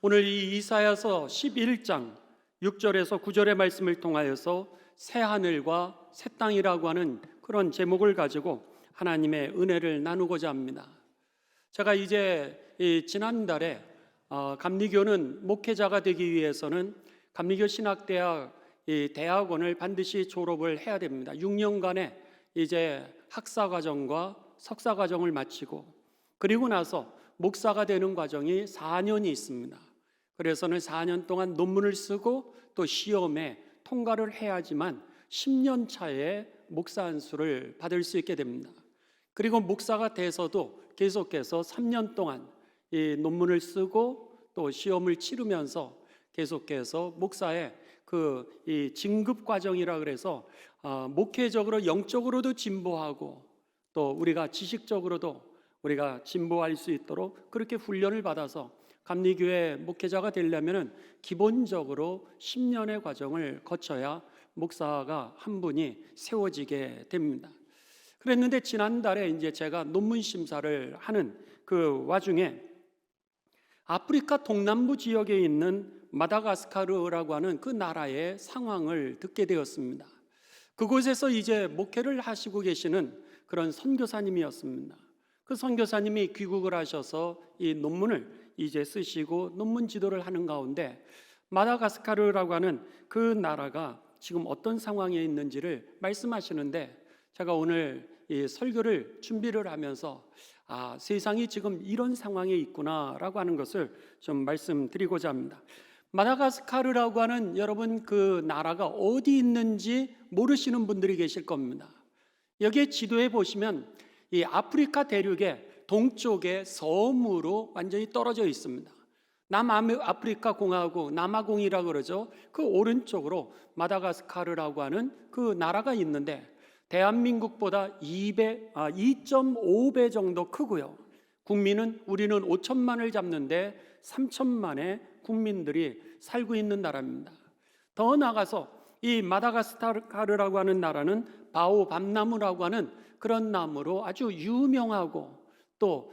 오늘 이 이사야서 11장 6절에서 9절의 말씀을 통하여서 새 하늘과 새 땅이라고 하는 그런 제목을 가지고 하나님의 은혜를 나누고자 합니다. 제가 이제 지난달에 감리교는 목회자가 되기 위해서는 감리교 신학대학 대학원을 반드시 졸업을 해야 됩니다. 6년간의 이제 학사과정과 석사과정을 마치고 그리고 나서 목사가 되는 과정이 4년이 있습니다. 그래서는 4년 동안 논문을 쓰고 또 시험에 통과를 해야지만 10년 차에 목사 안수를 받을 수 있게 됩니다. 그리고 목사가 돼서도 계속해서 3년 동안 이 논문을 쓰고 또 시험을 치르면서 계속해서 목사의 이 진급 과정이라 그래서 목회적으로 영적으로도 진보하고 또 우리가 지식적으로도 우리가 진보할 수 있도록 그렇게 훈련을 받아서 감리교회 목회자가 되려면은 기본적으로 10년의 과정을 거쳐야 목사가 한 분이 세워지게 됩니다. 그랬는데 지난달에 이제 제가 논문 심사를 하는 그 와중에 아프리카 동남부 지역에 있는 마다가스카르라고 하는 그 나라의 상황을 듣게 되었습니다. 그곳에서 이제 목회를 하시고 계시는 그런 선교사님이었습니다. 그 선교사님이 귀국을 하셔서 이 논문을 이제 쓰시고 논문 지도를 하는 가운데 마다가스카르라고 하는 그 나라가 지금 어떤 상황에 있는지를 말씀하시는데 제가 오늘 이 설교를 준비를 하면서 세상이 지금 이런 상황에 있구나라고 하는 것을 좀 말씀드리고자 합니다. 마다가스카르라고 하는 여러분 그 나라가 어디 있는지 모르시는 분들이 계실 겁니다. 여기에 지도에 보시면 이 아프리카 대륙의 동쪽의 섬으로 완전히 떨어져 있습니다. 남아프리카 공화국, 남아공이라고 그러죠. 그 오른쪽으로 마다가스카르라고 하는 그 나라가 있는데 대한민국보다 2.5배 정도 크고요. 국민은 우리는 5천만을 잡는데 3천만의 국민들이 살고 있는 나라입니다. 더 나아가서 이 마다가스카르라고 하는 나라는 바오밥나무라고 하는 그런 나무로 아주 유명하고 또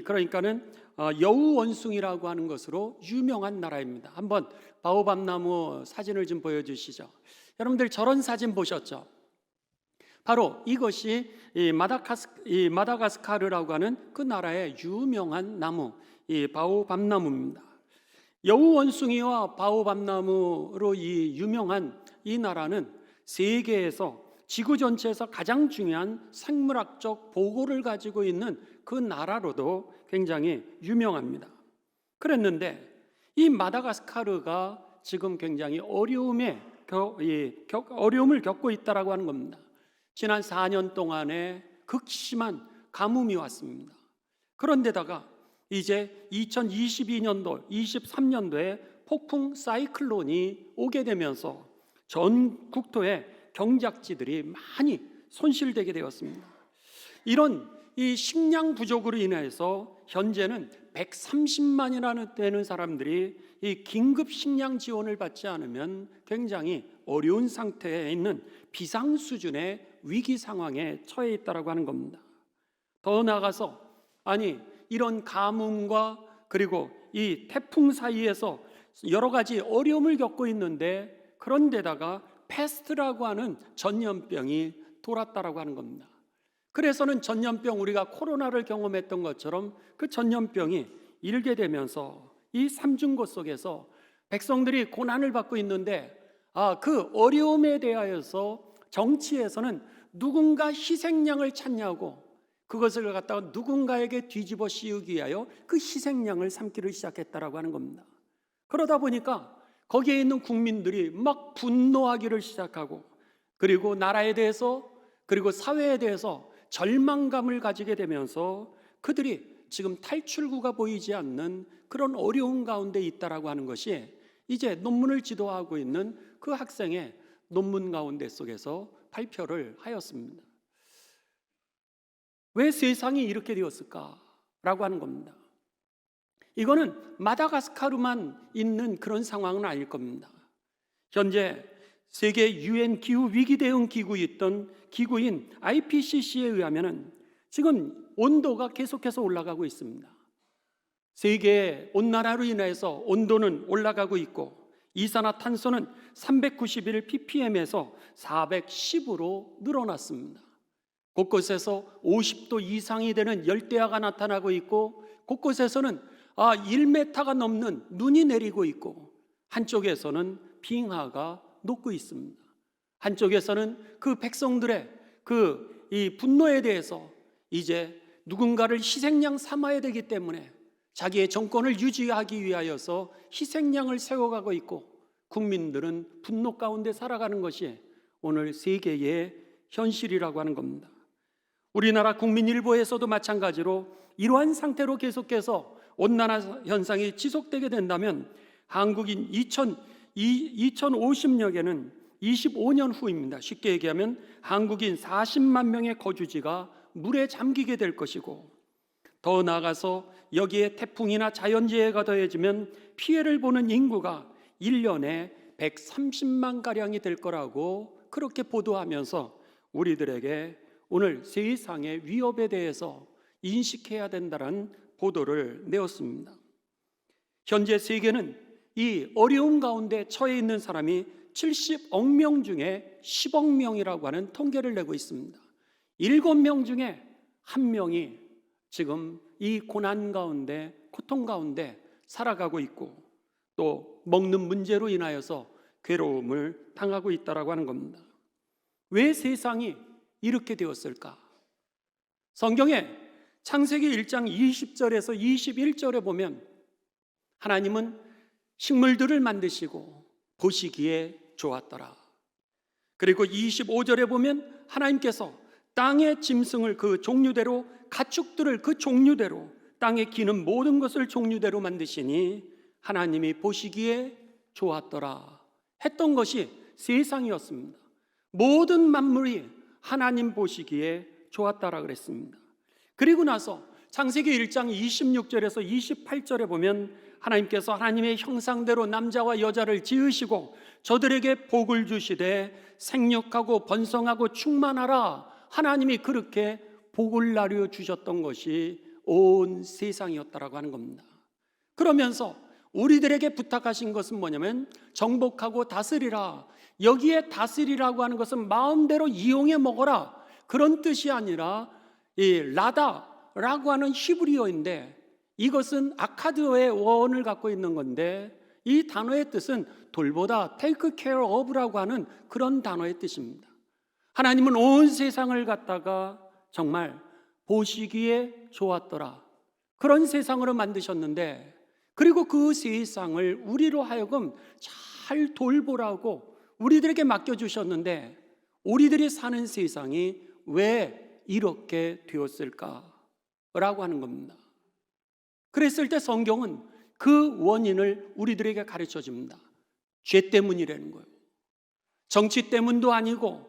그러니까는 여우 원숭이라고 하는 것으로 유명한 나라입니다. 한번 바오밥나무 사진을 좀 보여주시죠. 여러분들 저런 사진 보셨죠? 바로 이것이 이 마다가스카르라고 하는 그 나라의 유명한 나무, 이 바오밥나무입니다. 여우 원숭이와 바오밥나무로 이 유명한 이 나라는 세계에서 지구 전체에서 가장 중요한 생물학적 보고를 가지고 있는 그 나라로도 굉장히 유명합니다. 그랬는데 이 마다가스카르가 지금 굉장히 어려움을 겪고 있다라고 하는 겁니다. 지난 4년 동안에 극심한 가뭄이 왔습니다. 그런데다가 이제 2022년도, 23년도에 폭풍 사이클론이 오게 되면서 전 국토에 경작지들이 많이 손실되게 되었습니다. 이런 이 식량 부족으로 인해서 현재는 130만이나 되는 사람들이 이 긴급 식량 지원을 받지 않으면 굉장히 어려운 상태에 있는 비상 수준의 위기 상황에 처해 있다라고 하는 겁니다. 더 나아가서 이런 가뭄과 그리고 이 태풍 사이에서 여러 가지 어려움을 겪고 있는데 그런데다가 패스트라고 하는 전염병이 돌았다라고 하는 겁니다. 그래서는 전염병, 우리가 코로나를 경험했던 것처럼 그 전염병이 일게 되면서 이 삼중고 속에서 백성들이 고난을 받고 있는데 그 어려움에 대하여서 정치에서는 누군가 희생양을 찾냐고 그것을 갖다가 누군가에게 뒤집어 씌우기 위하여 그 희생양을 삼기를 시작했다라고 하는 겁니다. 그러다 보니까 거기에 있는 국민들이 막 분노하기를 시작하고 그리고 나라에 대해서 그리고 사회에 대해서 절망감을 가지게 되면서 그들이 지금 탈출구가 보이지 않는 그런 어려운 가운데 있다라고 하는 것이 이제 논문을 지도하고 있는 그 학생의 논문 가운데 속에서 발표를 하였습니다. 왜 세상이 이렇게 되었을까라고 하는 겁니다. 이거는 마다가스카르만 있는 그런 상황은 아닐 겁니다. 현재 세계 유엔 기후 위기 대응 기구인 IPCC에 의하면 지금 온도가 계속해서 올라가고 있습니다. 세계 온난화로 인해서 온도는 올라가고 있고 이산화탄소는 391 ppm에서 410으로 늘어났습니다. 곳곳에서 50도 이상이 되는 열대야가 나타나고 있고 곳곳에서는 1m가 넘는 눈이 내리고 있고 한쪽에서는 빙하가 녹고 있습니다. 한쪽에서는 그 백성들의 이 분노에 대해서 이제 누군가를 희생양 삼아야 되기 때문에 자기의 정권을 유지하기 위하여서 희생양을 세워가고 있고 국민들은 분노 가운데 살아가는 것이 오늘 세계의 현실이라고 하는 겁니다. 우리나라 국민일보에서도 마찬가지로 이러한 상태로 계속해서 온난화 현상이 지속되게 된다면 한국인 2050년에는 25년 후입니다. 쉽게 얘기하면 한국인 40만 명의 거주지가 물에 잠기게 될 것이고 더 나아가서 여기에 태풍이나 자연재해가 더해지면 피해를 보는 인구가 1년에 130만 가량이 될 거라고 그렇게 보도하면서 우리들에게 오늘 세상의 위협에 대해서 인식해야 된다는 보도를 내었습니다. 현재 세계는 이 어려움 가운데 처해 있는 사람이 70억 명 중에 10억 명이라고 하는 통계를 내고 있습니다. 7명 중에 1명이 지금 이 고난 가운데, 고통 가운데 살아가고 있고 또 먹는 문제로 인하여서 괴로움을 당하고 있다라고 하는 겁니다. 왜 세상이 이렇게 되었을까? 성경에 창세기 1장 20절에서 21절에 보면 하나님은 식물들을 만드시고 보시기에 좋았더라. 그리고 25절에 보면 하나님께서 땅의 짐승을 그 종류대로 가축들을 그 종류대로 땅에 기는 모든 것을 종류대로 만드시니 하나님이 보시기에 좋았더라 했던 것이 세상이었습니다. 모든 만물이 하나님 보시기에 좋았다라 그랬습니다. 그리고 나서 창세기 1장 26절에서 28절에 보면 하나님께서 하나님의 형상대로 남자와 여자를 지으시고 저들에게 복을 주시되 생육하고 번성하고 충만하라 하나님이 그렇게 복을 나누어 주셨던 것이 온 세상이었다라고 하는 겁니다. 그러면서 우리들에게 부탁하신 것은 뭐냐면 정복하고 다스리라. 여기에 다스리라고 하는 것은 마음대로 이용해 먹어라 그런 뜻이 아니라 이 라다라고 하는 히브리어인데 이것은 아카드어의 원을 갖고 있는 건데 이 단어의 뜻은 돌보다 take care of라고 하는 그런 단어의 뜻입니다. 하나님은 온 세상을 갖다가 정말 보시기에 좋았더라 그런 세상으로 만드셨는데 그리고 그 세상을 우리로 하여금 잘 돌보라고 우리들에게 맡겨주셨는데 우리들이 사는 세상이 왜 이렇게 되었을까라고 하는 겁니다. 그랬을 때 성경은 그 원인을 우리들에게 가르쳐 줍니다. 죄 때문이라는 거예요. 정치 때문도 아니고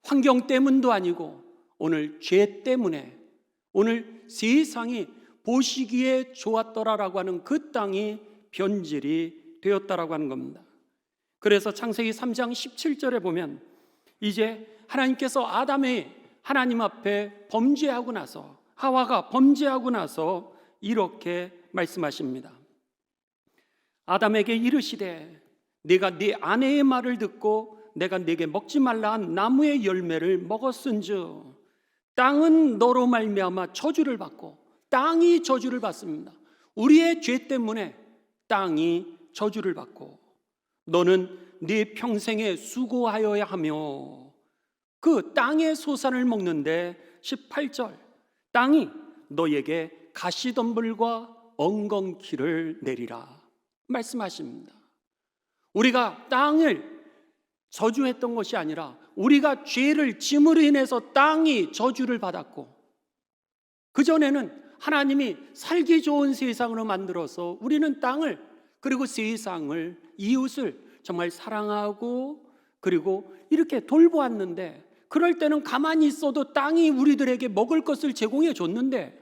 환경 때문도 아니고 오늘 죄 때문에 오늘 세상이 보시기에 좋았더라라고 하는 그 땅이 변질이 되었다라고 하는 겁니다. 그래서 창세기 3장 17절에 보면 이제 하나님께서 아담이 하나님 앞에 범죄하고 나서 하와가 범죄하고 나서 이렇게 말씀하십니다. 아담에게 이르시되 네가 네 아내의 말을 듣고 내가 네게 먹지 말라 한 나무의 열매를 먹었은즉 땅은 너로 말미암아 저주를 받고 땅이 저주를 받습니다. 우리의 죄 때문에 땅이 저주를 받고 너는 네 평생에 수고하여야 하며 그 땅의 소산을 먹는데 18절 땅이 너에게 가시덤불과 엉겅퀴를 내리라 말씀하십니다. 우리가 땅을 저주했던 것이 아니라 우리가 죄를 짐으로 인해서 땅이 저주를 받았고 그전에는 하나님이 살기 좋은 세상으로 만들어서 우리는 땅을 그리고 세상을 이웃을 정말 사랑하고 그리고 이렇게 돌보았는데 그럴 때는 가만히 있어도 땅이 우리들에게 먹을 것을 제공해 줬는데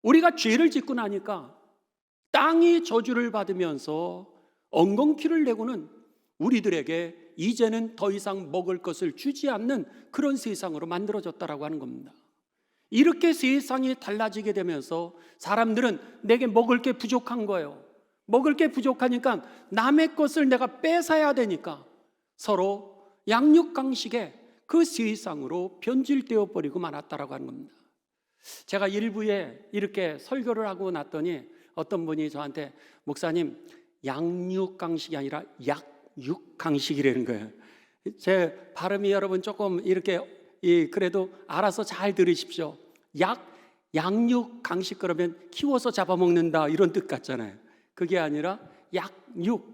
우리가 죄를 짓고 나니까 땅이 저주를 받으면서 엉겅퀴를 내고는 우리들에게 이제는 더 이상 먹을 것을 주지 않는 그런 세상으로 만들어졌다라고 하는 겁니다. 이렇게 세상이 달라지게 되면서 사람들은 내게 먹을 게 부족한 거예요. 먹을 게 부족하니까 남의 것을 내가 뺏어야 되니까 서로 양육강식에 그 세상으로 변질되어 버리고 말았다라고 하는 겁니다. 제가 일부에 이렇게 설교를 하고 났더니 어떤 분이 저한테 목사님 양육강식이 아니라 약육강식이라는 거예요. 제 발음이 여러분 조금 이렇게 그래도 알아서 잘 들으십시오. 양육강식 그러면 키워서 잡아먹는다 이런 뜻 같잖아요. 그게 아니라 약육,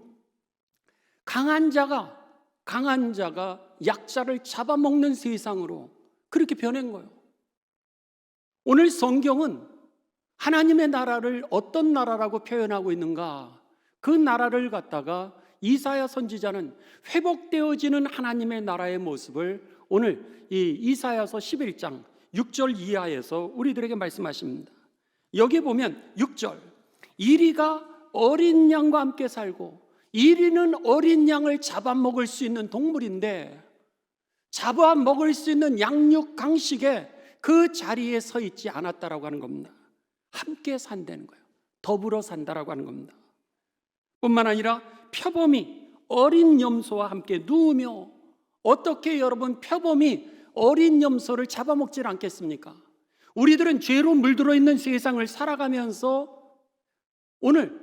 강한 자가 약자를 잡아먹는 세상으로 그렇게 변한 거예요. 오늘 성경은 하나님의 나라를 어떤 나라라고 표현하고 있는가? 그 나라를 갖다가 이사야 선지자는 회복되어지는 하나님의 나라의 모습을 오늘 이 이사야서 11장 6절 이하에서 우리들에게 말씀하십니다. 여기 보면 6절, 이리가 어린 양과 함께 살고, 이리는 어린 양을 잡아먹을 수 있는 동물인데 잡아먹을 수 있는 양육강식에 그 자리에 서 있지 않았다라고 하는 겁니다. 함께 산다는 거예요. 더불어 산다라고 하는 겁니다. 뿐만 아니라 표범이 어린 염소와 함께 누우며, 어떻게 여러분 표범이 어린 염소를 잡아먹질 않겠습니까? 우리들은 죄로 물들어 있는 세상을 살아가면서 오늘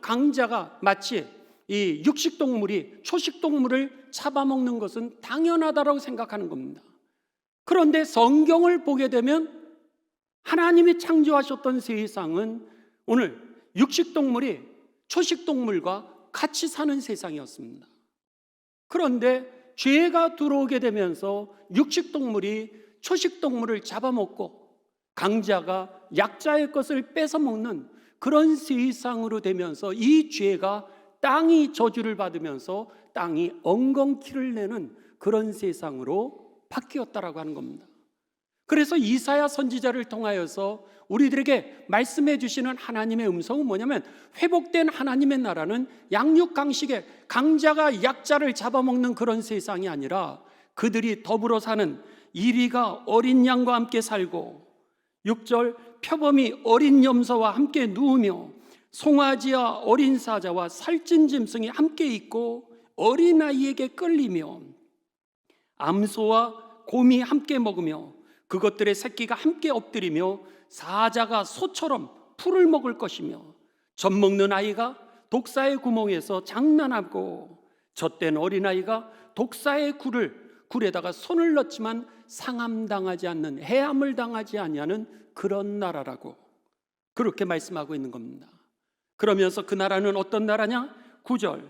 강자가 마치 이 육식동물이 초식동물을 잡아먹는 것은 당연하다고 생각하는 겁니다. 그런데 성경을 보게 되면 하나님이 창조하셨던 세상은 오늘 육식동물이 초식동물과 같이 사는 세상이었습니다. 그런데 죄가 들어오게 되면서 육식동물이 초식동물을 잡아먹고 강자가 약자의 것을 뺏어먹는 그런 세상으로 되면서 이 죄가 땅이 저주를 받으면서 땅이 엉겅퀴를 내는 그런 세상으로 바뀌었다라고 하는 겁니다. 그래서 이사야 선지자를 통하여서 우리들에게 말씀해 주시는 하나님의 음성은 뭐냐면, 회복된 하나님의 나라는 양육강식에 강자가 약자를 잡아먹는 그런 세상이 아니라 그들이 더불어 사는 이리가 어린 양과 함께 살고, 6절, 표범이 어린 염소와 함께 누우며 송아지와 어린 사자와 살찐 짐승이 함께 있고 어린아이에게 끌리며 암소와 곰이 함께 먹으며 그것들의 새끼가 함께 엎드리며 사자가 소처럼 풀을 먹을 것이며 젖먹는 아이가 독사의 구멍에서 장난하고 젖된 어린아이가 독사의 굴에다가 손을 넣지만 상함당하지 않는, 해함을 당하지 아니하는 그런 나라라고 그렇게 말씀하고 있는 겁니다. 그러면서 그 나라는 어떤 나라냐? 9절,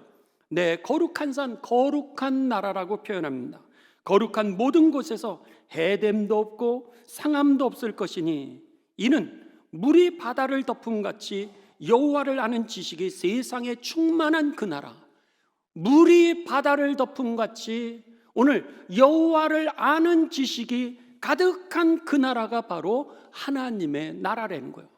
내 거룩한 산, 거룩한 나라라고 표현합니다. 거룩한 모든 곳에서 해됨도 없고 상함도 없을 것이니 이는 물이 바다를 덮음같이 여호와를 아는 지식이 세상에 충만한 그 나라. 물이 바다를 덮음같이 오늘 여호와를 아는 지식이 가득한 그 나라가 바로 하나님의 나라라는 거예요.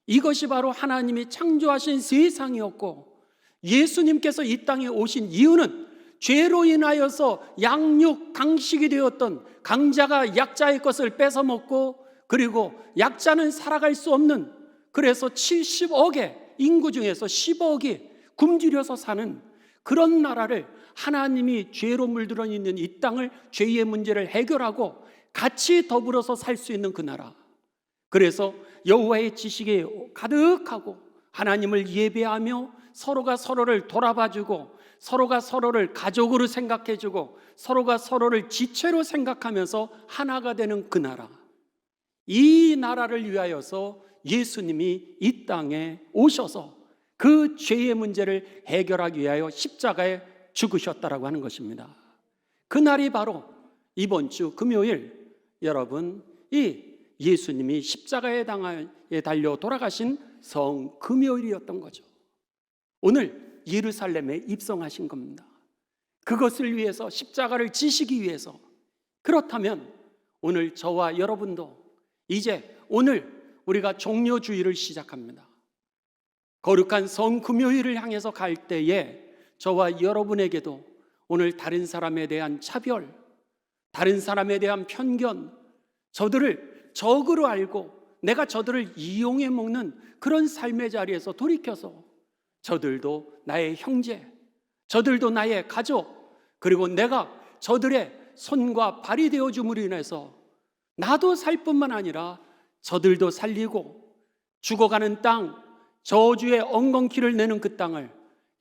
이것이 바로 하나님이 창조하신 세상이었고, 예수님께서 이 땅에 오신 이유는 죄로 인하여서 양육 강식이 되었던 강자가 약자의 것을 뺏어먹고, 그리고 약자는 살아갈 수 없는, 그래서 70억의 인구 중에서 10억이 굶주려서 사는 그런 나라를 하나님이 죄로 물들어 있는 이 땅을, 죄의 문제를 해결하고 같이 더불어서 살 수 있는 그 나라. 그래서 여호와의 지식이 가득하고 하나님을 예배하며 서로가 서로를 돌아봐주고 서로가 서로를 가족으로 생각해주고 서로가 서로를 지체로 생각하면서 하나가 되는 그 나라. 이 나라를 위하여서 예수님이 이 땅에 오셔서 그 죄의 문제를 해결하기 위하여 십자가에 죽으셨다라고 하는 것입니다. 그날이 바로 이번 주 금요일, 여러분, 이 예수님이 십자가에 달려 돌아가신 성금요일이었던 거죠. 오늘 예루살렘에 입성하신 겁니다. 그것을 위해서, 십자가를 지시기 위해서. 그렇다면 오늘 저와 여러분도 이제 오늘 우리가 종료주일을 시작합니다. 거룩한 성금요일을 향해서 갈 때에 저와 여러분에게도 오늘 다른 사람에 대한 차별, 다른 사람에 대한 편견, 저들을 적으로 알고 내가 저들을 이용해 먹는 그런 삶의 자리에서 돌이켜서 저들도 나의 형제, 저들도 나의 가족, 그리고 내가 저들의 손과 발이 되어줌으로 인해서 나도 살 뿐만 아니라 저들도 살리고 죽어가는 땅, 저주의 엉겅퀴를 내는 그 땅을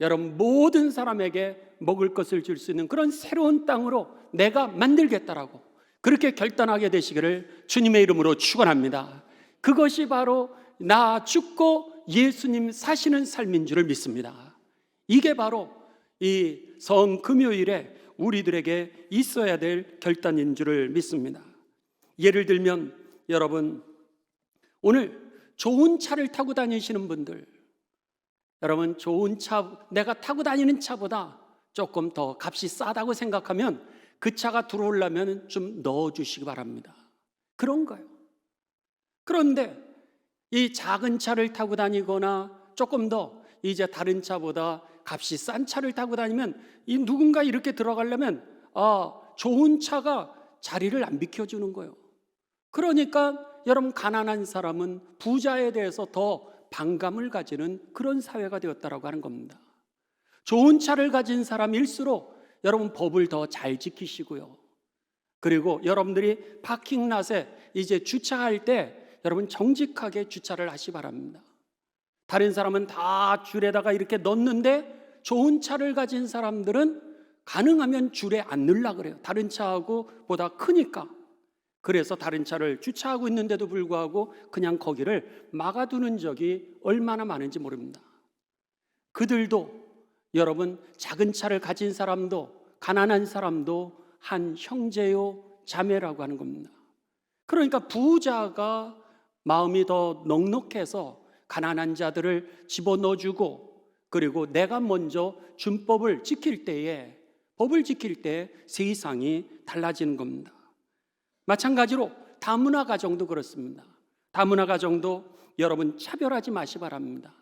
여러분 모든 사람에게 먹을 것을 줄 수 있는 그런 새로운 땅으로 내가 만들겠다라고 그렇게 결단하게 되시기를 주님의 이름으로 축원합니다. 그것이 바로 나 죽고 예수님 사시는 삶인 줄을 믿습니다. 이게 바로 이 성금요일에 우리들에게 있어야 될 결단인 줄을 믿습니다. 예를 들면 여러분, 오늘 좋은 차를 타고 다니시는 분들, 여러분 좋은 차, 내가 타고 다니는 차보다 조금 더 값이 싸다고 생각하면 그 차가 들어오려면 좀 넣어주시기 바랍니다. 그런 거예요. 그런데 이 작은 차를 타고 다니거나 조금 더 이제 다른 차보다 값이 싼 차를 타고 다니면 이 누군가 이렇게 들어가려면 좋은 차가 자리를 안 비켜주는 거예요. 그러니까 여러분 가난한 사람은 부자에 대해서 더 반감을 가지는 그런 사회가 되었다라고 하는 겁니다. 좋은 차를 가진 사람일수록 여러분 법을 더 잘 지키시고요. 그리고 여러분들이 파킹랏에 이제 주차할 때 여러분 정직하게 주차를 하시 바랍니다. 다른 사람은 다 줄에다가 이렇게 넣는데 좋은 차를 가진 사람들은 가능하면 줄에 안 넣으려고 그래요. 다른 차하고 보다 크니까. 그래서 다른 차를 주차하고 있는데도 불구하고 그냥 거기를 막아두는 적이 얼마나 많은지 모릅니다. 그들도 여러분 작은 차를 가진 사람도 가난한 사람도 한 형제요 자매라고 하는 겁니다. 그러니까 부자가 마음이 더 넉넉해서 가난한 자들을 집어넣어주고 그리고 내가 먼저 준법을 지킬 때에 법을 지킬 때 세상이 달라지는 겁니다. 마찬가지로 다문화 가정도 그렇습니다. 다문화 가정도 여러분 차별하지 마시 바랍니다.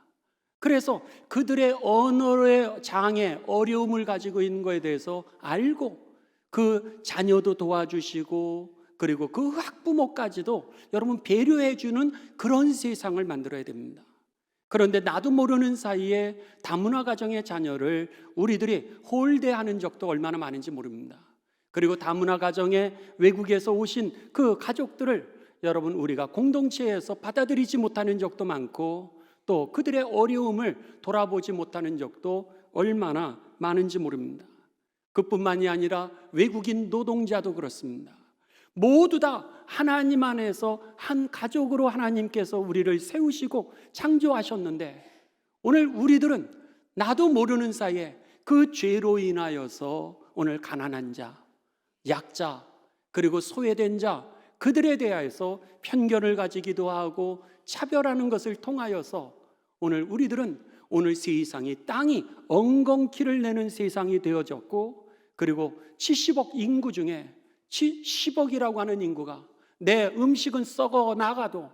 그래서 그들의 언어의 장애, 어려움을 가지고 있는 것에 대해서 알고 그 자녀도 도와주시고 그리고 그 학부모까지도 여러분 배려해 주는 그런 세상을 만들어야 됩니다. 그런데 나도 모르는 사이에 다문화 가정의 자녀를 우리들이 홀대하는 적도 얼마나 많은지 모릅니다. 그리고 다문화 가정에 외국에서 오신 그 가족들을 여러분 우리가 공동체에서 받아들이지 못하는 적도 많고 또 그들의 어려움을 돌아보지 못하는 적도 얼마나 많은지 모릅니다. 그뿐만이 아니라 외국인 노동자도 그렇습니다. 모두 다 하나님 안에서 한 가족으로 하나님께서 우리를 세우시고 창조하셨는데 오늘 우리들은 나도 모르는 사이에 그 죄로 인하여서 오늘 가난한 자, 약자, 그리고 소외된 자 그들에 대하여서 편견을 가지기도 하고 차별하는 것을 통하여서 오늘 우리들은 오늘 세상이 땅이 엉겅퀴를 내는 세상이 되어졌고 그리고 70억 인구 중에 10억이라고 하는 인구가 내 음식은 썩어 나가도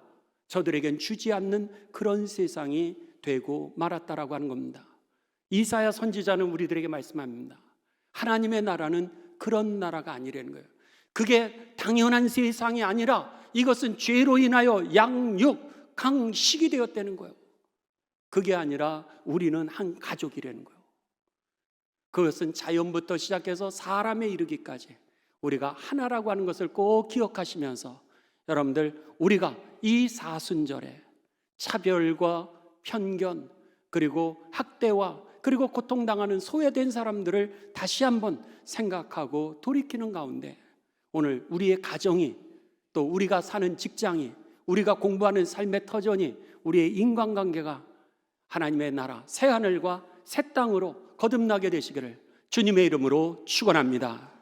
저들에겐 주지 않는 그런 세상이 되고 말았다라고 하는 겁니다. 이사야 선지자는 우리들에게 말씀합니다. 하나님의 나라는 그런 나라가 아니라는 거예요. 그게 당연한 세상이 아니라 이것은 죄로 인하여 양육, 강식이 되었다는 거예요. 그게 아니라 우리는 한 가족이라는 거예요. 그것은 자연부터 시작해서 사람에 이르기까지 우리가 하나라고 하는 것을 꼭 기억하시면서 여러분들 우리가 이 사순절에 차별과 편견 그리고 학대와 그리고 고통당하는 소외된 사람들을 다시 한번 생각하고 돌이키는 가운데 오늘 우리의 가정이 또 우리가 사는 직장이 우리가 공부하는 삶의 터전이 우리의 인간관계가 하나님의 나라 새하늘과 새 땅으로 거듭나게 되시기를 주님의 이름으로 축원합니다.